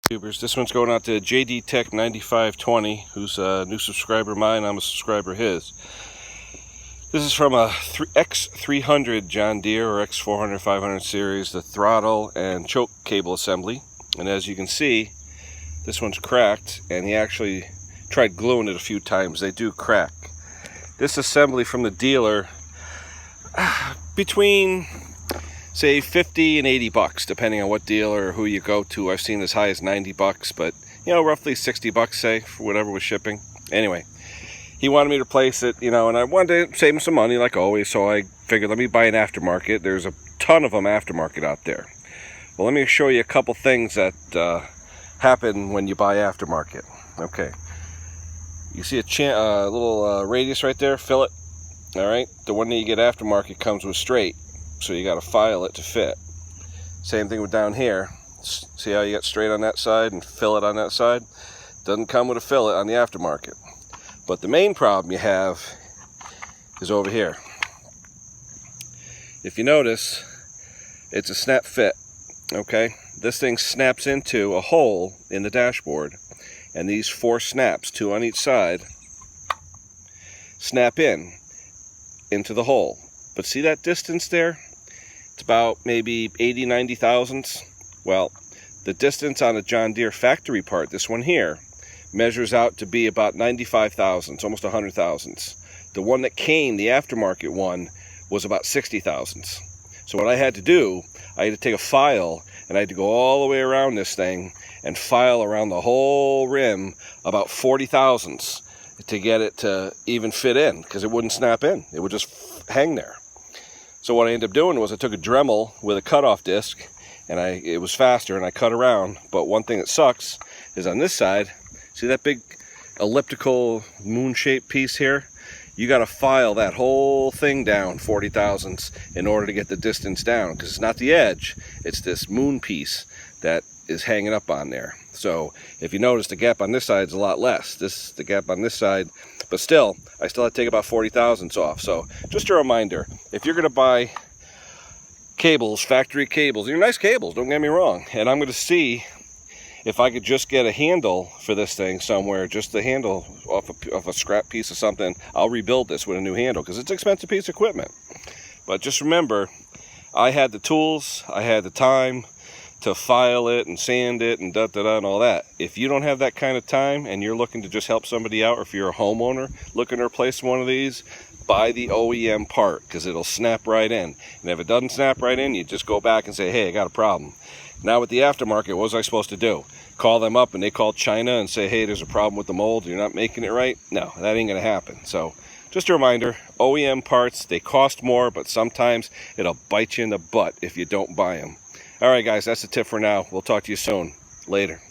YouTubers. This one's going out to JD Tech 9520, who's a new subscriber of mine. I'm a subscriber of his. This is from a X300 John Deere or X400 500 series, the throttle and choke cable assembly. And as you can see, this one's cracked, and he actually tried gluing it a few times. They do crack. This assembly from the dealer, between say 50 and 80 bucks, depending on what dealer or who you go to. I've seen as high as 90 bucks, but you know, roughly 60 bucks, say, for whatever was shipping. Anyway, he wanted me to replace it, you know, and I wanted to save him some money like always, so I figured let me buy an aftermarket. There's a ton of them aftermarket out there. Well, let me show you a couple things that happen when you buy aftermarket. Okay, you see a little radius right there, fillet. All right, the one that you get aftermarket comes with straight, so you got to file it to fit. Same thing with down here. See how you got straight on that side and fillet on that side? Doesn't come with a fillet on the aftermarket. But the main problem you have is over here. If you notice, it's a snap fit. Okay, this thing snaps into a hole in the dashboard, and these 4 snaps, 2 on each side, snap into the hole. But see that distance there? It's about maybe 80-90 thousandths. Well, the distance on a John Deere factory part, this one here, measures out to be about 95 thousandths, almost 100 thousandths. The one that came, the aftermarket one, was about 60 thousandths. So what I had to do, I had to take a file, and I had to go all the way around this thing and file around the whole rim about 40 thousandths to get it to even fit in, because it wouldn't snap in. It would just hang there. So what I ended up doing was I took a Dremel with a cutoff disc, and it was faster, and I cut around. But one thing that sucks is on this side, see that big elliptical moon-shaped piece here? You got to file that whole thing down 40 thousandths in order to get the distance down, because it's not the edge, it's this moon piece that is hanging up on there. So if you notice, the gap on this side is a lot less. The gap on this side, but still, I still had to take about 40 thousandths off. So just a reminder, if you're going to buy cables, factory cables, they're nice cables, don't get me wrong, and I'm going to see if I could just get a handle for this thing somewhere, just the handle off a scrap piece of something. I'll rebuild this with a new handle, because it's an expensive piece of equipment. But just remember, I had the tools, I had the time to file it and sand it and da-da-da and all that. If you don't have that kind of time and you're looking to just help somebody out, or if you're a homeowner looking to replace one of these, buy the OEM part, because it'll snap right in. And if it doesn't snap right in, you just go back and say, hey, I got a problem. Now with the aftermarket, what was I supposed to do? Call them up and they call China and say, hey, there's a problem with the mold, you're not making it right? No, that ain't gonna happen. So just a reminder, OEM parts, they cost more, but sometimes it'll bite you in the butt if you don't buy them. All right, guys, that's the tip for now. We'll talk to you soon. Later.